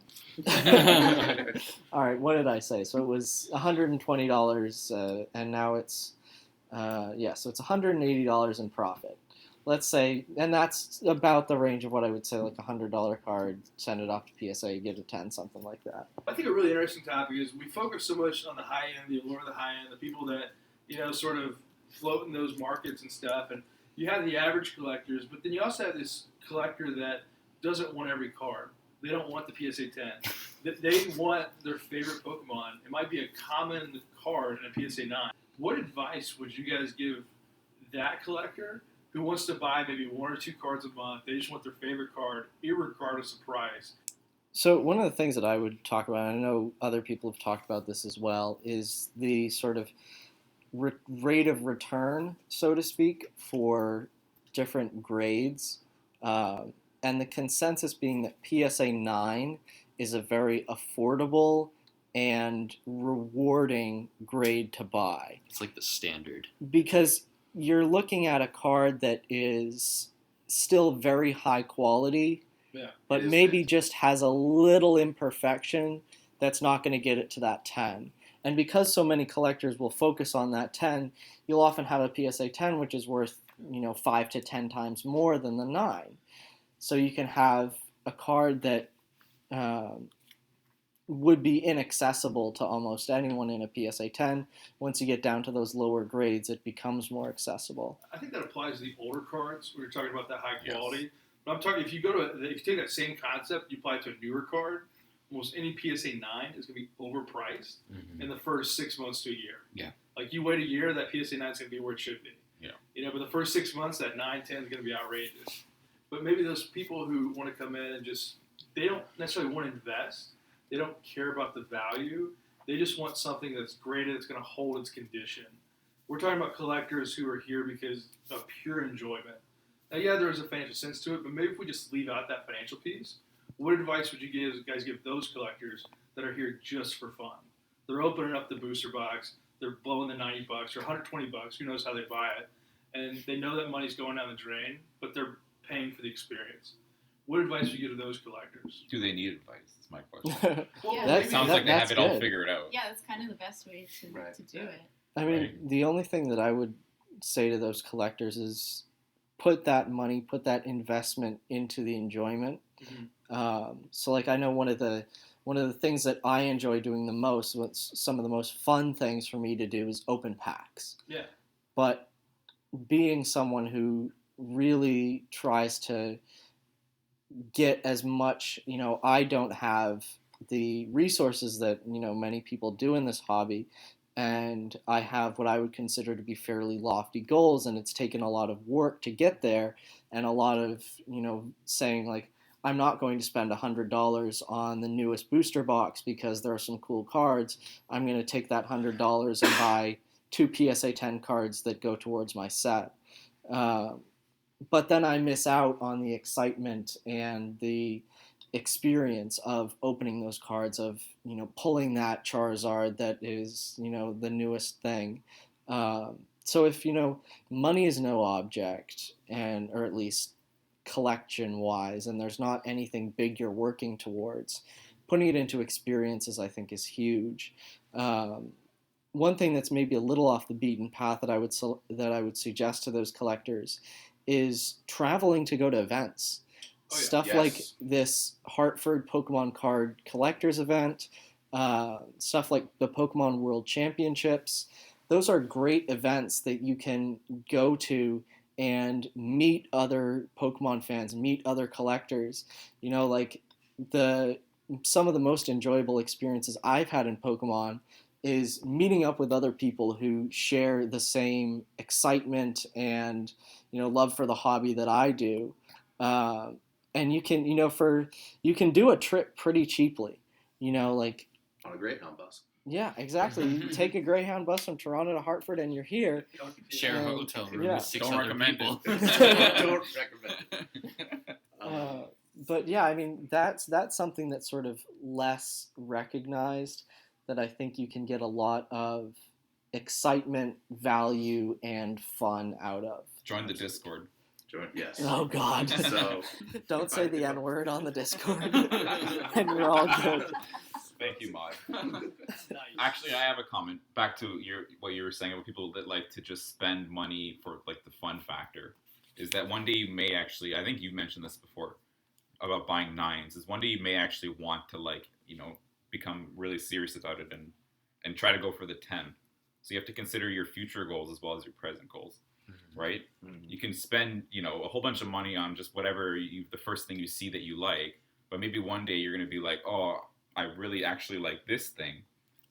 All right, what did I say? So it was $120, and now it's so it's $180 in profit. Let's say, and that's about the range of what I would say, like a $100 card, send it off to PSA, you get a 10, something like that. I think a really interesting topic is we focus so much on the high end, the allure of the high end, the people that, you know, sort of float in those markets and stuff. And you have the average collectors, but then you also have this collector that doesn't want every card. They don't want the PSA 10. They want their favorite Pokemon. It might be a common card in a PSA 9. What advice would you guys give that collector who wants to buy maybe 1 or 2 cards a month? They just want their favorite card, irregardless of price. So one of the things that I would talk about, and I know other people have talked about this as well, is the sort of rate of return, so to speak, for different grades. And the consensus being that PSA 9 is a very affordable and rewarding grade to buy. It's like the standard. Because you're looking at a card that is still very high quality, but maybe just has a little imperfection that's not going to get it to that 10. And because so many collectors will focus on that 10, you'll often have a PSA 10 which is worth, you know, 5 to 10 times more than the 9. So you can have a card that would be inaccessible to almost anyone in a PSA 10. Once you get down to those lower grades, it becomes more accessible. I think that applies to the older cards. We were talking about that high quality. Yes. But I'm talking, if you take that same concept, you apply it to a newer card, almost any PSA 9 is going to be overpriced in the first 6 months to a year. Yeah. Like, you wait a year, that PSA 9 is going to be where it should be. Yeah. You know, but the first 6 months, that 9, 10 is going to be outrageous. But maybe those people who want to come in and just, they don't necessarily want to invest. They don't care about the value. They just want something that's graded, that's going to hold its condition. We're talking about collectors who are here because of pure enjoyment. Now, yeah, there's a financial sense to it, but maybe if we just leave out that financial piece, what advice would you guys give those collectors that are here just for fun? They're opening up the booster box, they're blowing the $90 or $120, who knows how they buy it, and they know that money's going down the drain, but they're paying for the experience. What advice would you give to those collectors? Do they need advice? That's my question. Yeah. That sounds like they have it all figured out. Yeah, that's kind of the best way to do it. I mean, the only thing that I would say to those collectors is put that money, put that investment into the enjoyment. So, like, I know one of the things that I enjoy doing the most, some of the most fun things for me to do, is open packs. Yeah. But being someone who really tries to get as much, you know, I don't have the resources that, you know, many people do in this hobby, and I have what I would consider to be fairly lofty goals, and it's taken a lot of work to get there, and a lot of, you know, saying, like, I'm not going to spend $100 on the newest booster box because there are some cool cards. I'm going to take that $100 and buy 2 PSA 10 cards that go towards my set. But then I miss out on the excitement and the experience of opening those cards, of, you know, pulling that Charizard that is, you know, the newest thing. So if, you know, money is no object, or at least collection-wise, and there's not anything big you're working towards, putting it into experiences, I think, is huge. One thing that's maybe a little off the beaten path that I would suggest to those collectors is traveling to go to events. stuff Yes. like this Hartford Pokemon card collectors event, stuff like the Pokemon World Championships. Those are great events that you can go to and meet other Pokemon fans, meet other collectors. You know, like some of the most enjoyable experiences I've had in Pokemon is meeting up with other people who share the same excitement and, you know, love for the hobby that I do. And you can, you can do a trip pretty cheaply, you know, like, On a Greyhound bus. yeah, exactly. You take a Greyhound bus from Toronto to Hartford and you're here. Share a hotel room Yeah. with 6 Don't other recommend people. Don't recommend. But yeah, I mean, that's something that's sort of less recognized, that I think you can get a lot of excitement, value, and fun out of. Join the Discord. Yes. Oh God! So Don't say the N word on the Discord, and you're all good. Thank you, Maud. Actually, I have a comment back to what you were saying about people that like to just spend money for like the fun factor. Is that one day you may actually, I think you mentioned this before about buying nines, is one day you may actually want to become really serious about it and try to go for the 10. So you have to consider your future goals as well as your present goals, right? Mm-hmm. You can spend, a whole bunch of money on just whatever the first thing you see that you like, but maybe one day you're going to be like, oh, I really actually like this thing.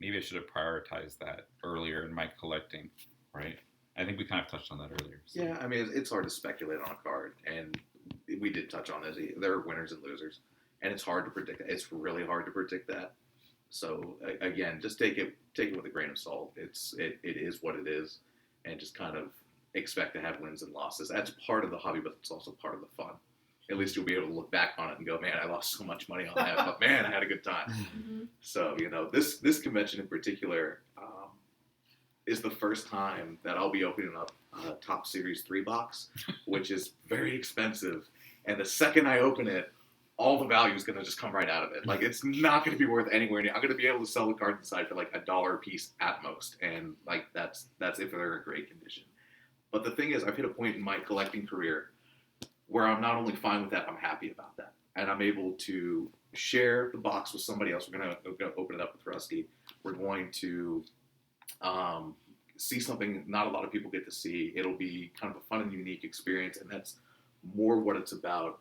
Maybe I should have prioritized that earlier in my collecting, right? I think we kind of touched on that earlier. So. Yeah, I mean, it's hard to speculate on a card, and we did touch on this. There are winners and losers, and it's hard to predict that. It's really hard to predict that. So again, just take it with a grain of salt. It is what it is, and just kind of expect to have wins and losses. That's part of the hobby, but it's also part of the fun. At least you'll be able to look back on it and go, man, I lost so much money on that, but man, I had a good time. Mm-hmm. So, this convention in particular is the first time that I'll be opening up a Top Series 3 box, which is very expensive. And the second I open it, all the value is going to just come right out of it. Like, it's not going to be worth anywhere near. I'm going to be able to sell the cards inside for like $1 a piece at most. And like, that's if they're in great condition. But the thing is, I've hit a point in my collecting career where I'm not only fine with that, I'm happy about that. And I'm able to share the box with somebody else. We're going to open it up with Rusty. We're going to see something not a lot of people get to see. It'll be kind of a fun and unique experience, and that's more what it's about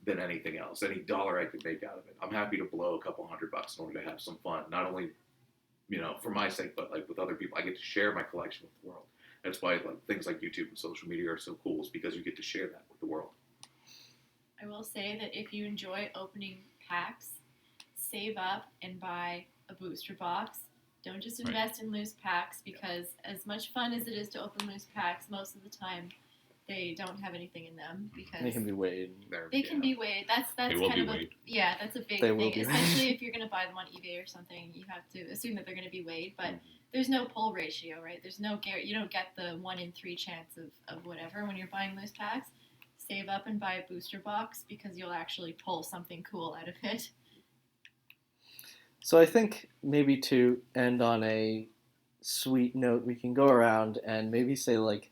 than anything else. Any dollar I could make out of it, I'm happy to blow a couple $100 in order to have some fun. Not only, for my sake, but like with other people. I get to share my collection with the world. That's why things like YouTube and social media are so cool, is because you get to share that with the world. I will say that if you enjoy opening packs, save up and buy a booster box. Don't just invest in loose packs, because as much fun as it is to open loose packs, most of the time they don't have anything in them, because They can be weighed. They can be weighed. That's They will kind be of weighed. that's a big They will thing. be. Especially if you're going to buy them on eBay or something, you have to assume that they're going to be weighed. But there's no pull ratio, right? There's no you don't get the 1 in 3 chance of whatever when you're buying loose packs. Save up and buy a booster box, because you'll actually pull something cool out of it. So I think maybe to end on a sweet note, we can go around and maybe say like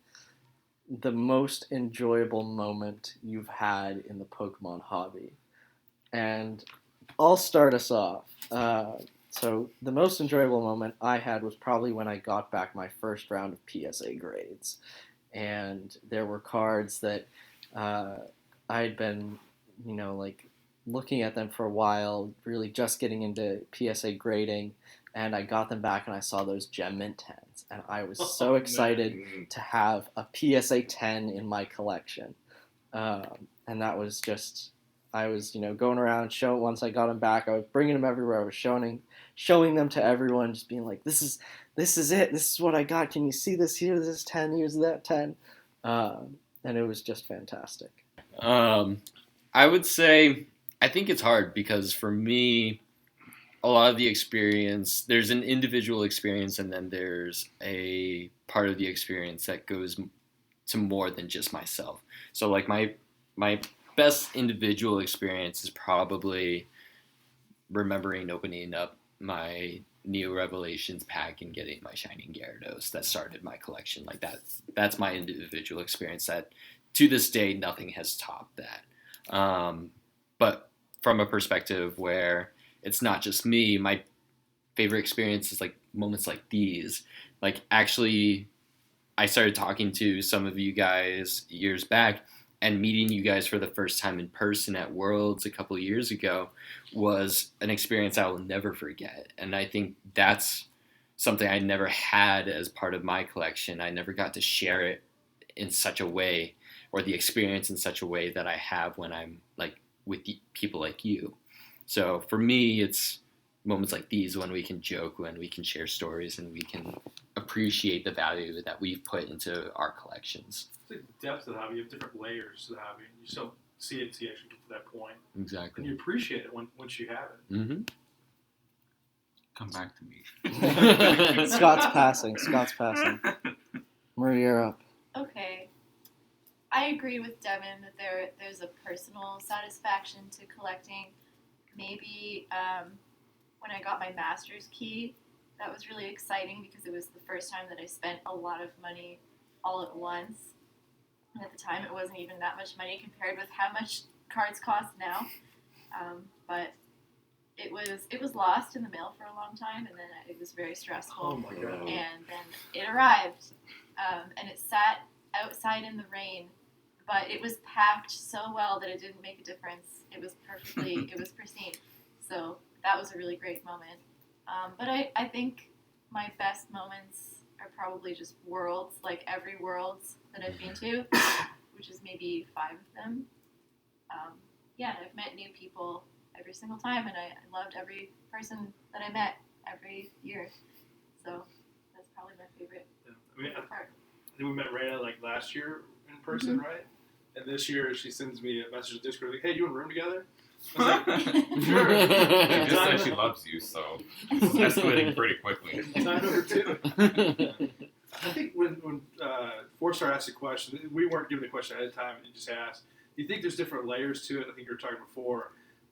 the most enjoyable moment you've had in the Pokemon hobby. And I'll start us off. So the most enjoyable moment I had was probably when I got back my first round of PSA grades. And there were cards that I'd been, looking at them for a while, really just getting into PSA grading, and I got them back and I saw those GemMint 10s, and I was so excited to have a PSA 10 in my collection. And that was just, I was, going around, once I got them back, I was bringing them everywhere, I was showing them to everyone, just being like, this is it, this is what I got, can you see this here, this 10, here's that 10, and it was just fantastic. I would say, I think it's hard, because for me, a lot of the experience, there's an individual experience, and then there's a part of the experience that goes to more than just myself. So like my best individual experience is probably remembering opening up my Neo Revelations pack and getting my Shining Gyarados that started my collection. Like that's my individual experience that to this day nothing has topped that. But from a perspective where it's not just me, my favorite experience is like moments like these. Like actually, I started talking to some of you guys years back, and meeting you guys for the first time in person at Worlds a couple of years ago was an experience I will never forget. And I think that's something I never had as part of my collection. I never got to share it in such a way, or the experience in such a way that I have when I'm like with people like you. So for me, it's moments like these when we can joke, when we can share stories, and we can appreciate the value that we've put into our collections. It's like the depth of the hobby. You have different layers to the hobby. You just don't see it until you actually get to that point. Exactly. And you appreciate it once you have it. Mm-hmm. Come back to me. Scott's passing. Maria, you're up. Okay. I agree with Devin that there's a personal satisfaction to collecting. Maybe when I got my master's key, that was really exciting because it was the first time that I spent a lot of money all at once. And at the time, it wasn't even that much money compared with how much cards cost now. But it was lost in the mail for a long time, and then it was very stressful. Oh my god. And then it arrived, and it sat outside in the rain, but it was packed so well that it didn't make a difference. It was it was pristine. So that was a really great moment. But I think my best moments are probably just Worlds, like every Worlds that I've been to, which is maybe 5 of them. Yeah, I've met new people every single time, and I loved every person that I met every year. So that's probably my favorite part. I think we met Reina like last year in person, right? And this year she sends me a message on Discord like, "Hey, do you want to room together?" I was like, "Sure." She just said she loves you, so it's escalating pretty quickly. Time number 2. I think when FourthStar asked a question, we weren't given the question ahead of time. He just asked, "Do you think there's different layers to it?" I think you were talking before.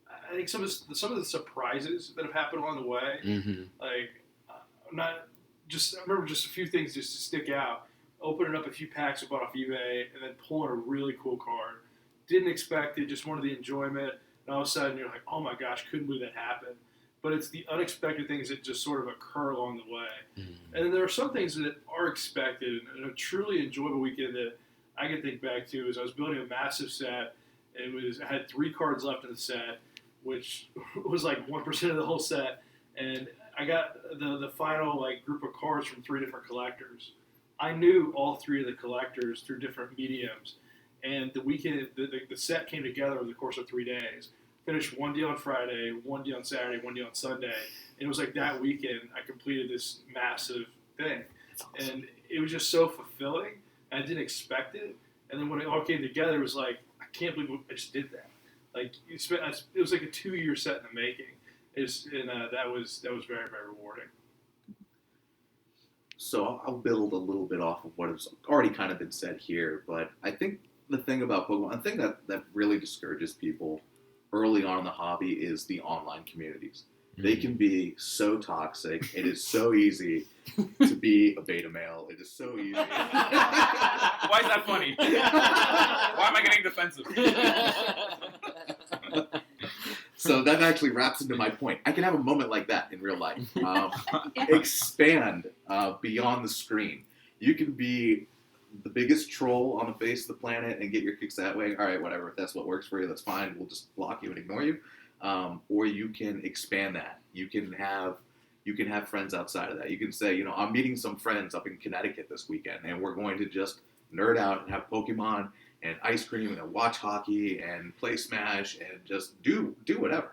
I think some of the surprises that have happened along the way, like I remember just a few things just to stick out. Opening up a few packs I bought off eBay and then pulling a really cool card. Didn't expect it, just wanted the enjoyment. And all of a sudden you're like, oh my gosh, couldn't believe that happened. But it's the unexpected things that just sort of occur along the way. And then there are some things that are expected and a truly enjoyable weekend that I can think back to is I was building a massive set. I had 3 cards left in the set, which was like 1% of the whole set. And I got the final like group of cards from 3 different collectors. I knew all 3 of the collectors through different mediums, and the weekend, the set came together over the course of 3 days. Finished 1 deal on Friday, 1 deal on Saturday, 1 deal on Sunday, and it was like that weekend I completed this massive thing, and it was just so fulfilling. I didn't expect it, and then when it all came together, it was like I can't believe I just did that. Like it was like a 2-year set in the making. That was very, very rewarding. So I'll build a little bit off of what has already kind of been said here, but I think the thing about Pokemon, the thing that really discourages people early on in the hobby is the online communities. They can be so toxic. It is so easy to be a beta male. It is so easy. Why is that funny? Why am I getting defensive? So that actually wraps into my point. I can have a moment like that in real life. Expand beyond the screen. You can be the biggest troll on the face of the planet and get your kicks that way. All right, whatever. If that's what works for you, that's fine. We'll just block you and ignore you. Or you can expand that. You can have friends outside of that. You can say, I'm meeting some friends up in Connecticut this weekend, and we're going to just nerd out and have Pokemon and ice cream and watch hockey and play Smash and just do whatever.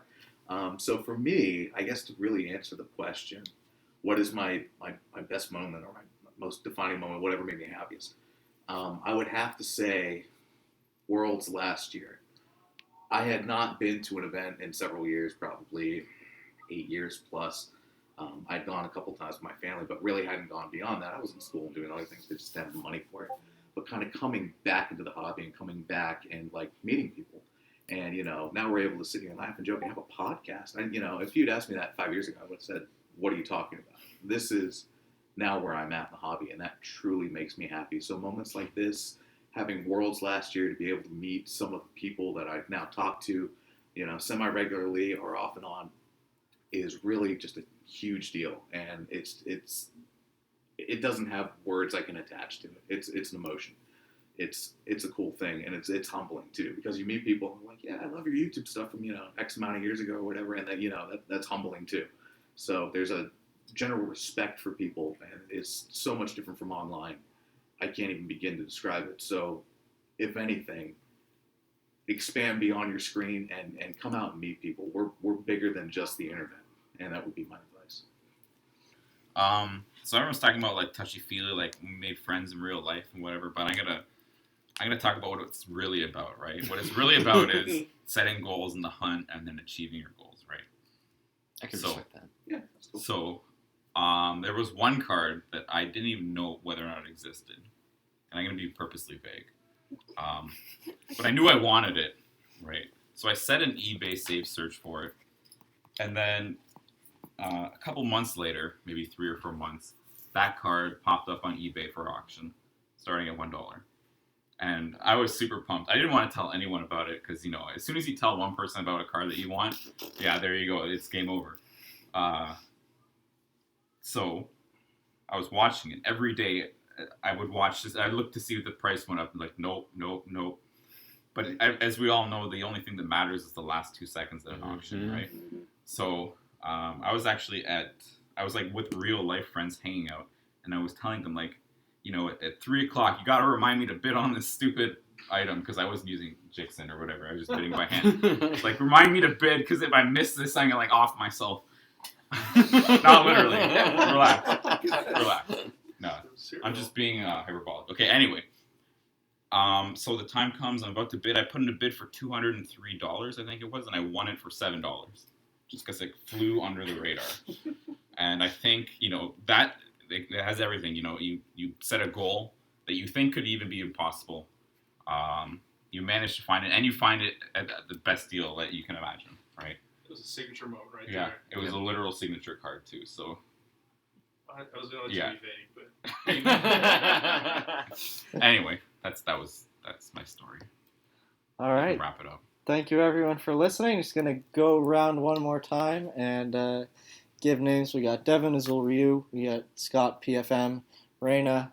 So for me, I guess to really answer the question, what is my best moment or my most defining moment, whatever made me happiest? I would have to say Worlds last year. I had not been to an event in several years, probably 8 years plus. I'd gone a couple times with my family, but really hadn't gone beyond that. I was in school and doing other things, but just didn't have the money for it. But kind of coming back into the hobby and coming back and like meeting people. And, now we're able to sit here and laugh and joke and have a podcast. And, if you'd asked me that 5 years ago, I would have said, what are you talking about? This is now where I'm at in the hobby, and that truly makes me happy. So moments like this, having Worlds last year to be able to meet some of the people that I've now talked to, semi-regularly or off and on, is really just a huge deal. And it doesn't have words I can attach to it. It's an emotion. It's a cool thing, and it's humbling too, because you meet people and they're like, yeah, I love your YouTube stuff from X amount of years ago or whatever, and that's humbling too. So there's a general respect for people, and it's so much different from online. I can't even begin to describe it. So if anything, expand beyond your screen and come out and meet people. We're bigger than just the internet, and that would be my advice. So everyone's talking about like touchy-feely, like we made friends in real life and whatever, but I'm gonna talk about what it's really about, right? What it's really about is setting goals in the hunt and then achieving your goals, right? I can respect that. Yeah, that's cool. So, there was one card that I didn't even know whether or not it existed, and I'm gonna be purposely vague. But I knew I wanted it, right? So I set an eBay save search for it, and then a couple months later, maybe 3 or 4 months, that card popped up on eBay for auction, starting at $1. And I was super pumped. I didn't want to tell anyone about it because, as soon as you tell one person about a card that you want, yeah, there you go. It's game over. So I was watching it. Every day I would watch this. I looked to see if the price went up. I'm like, nope. But as we all know, the only thing that matters is the last 2 seconds at an auction, right? So I was with real life friends hanging out, and I was telling them like, at 3 o'clock, you got to remind me to bid on this stupid item, because I wasn't using GlitchxCity or whatever. I was just bidding by hand. Like, remind me to bid, because if I miss this, I'm going to off myself. Not literally. Relax. No, I'm just being hyperbolic. Okay, anyway. So the time comes, I'm about to bid. I put in a bid for $203, I think it was, and I won it for $7. Just because it flew under the radar. And I think, that it has everything. You set a goal that you think could even be impossible. You manage to find it, and you find it at the best deal that you can imagine, right? It was a signature moment right Yeah, there. it was a literal signature card too. So I was going to let you be vague, but anyway, that's my story. All right. We can wrap it up. Thank you, everyone, for listening. Just going to go around one more time and give names. We got Devin, Azul Ryu. We got Scott, PFM, Reina,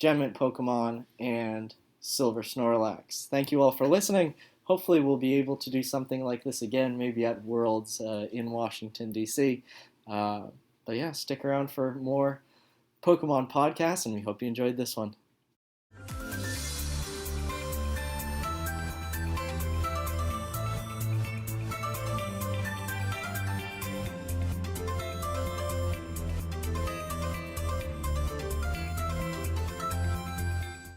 GemMintPokemon, and Silver Snorlax. Thank you all for listening. Hopefully we'll be able to do something like this again, maybe at Worlds in Washington, D.C. But yeah, stick around for more Pokemon podcasts, and we hope you enjoyed this one.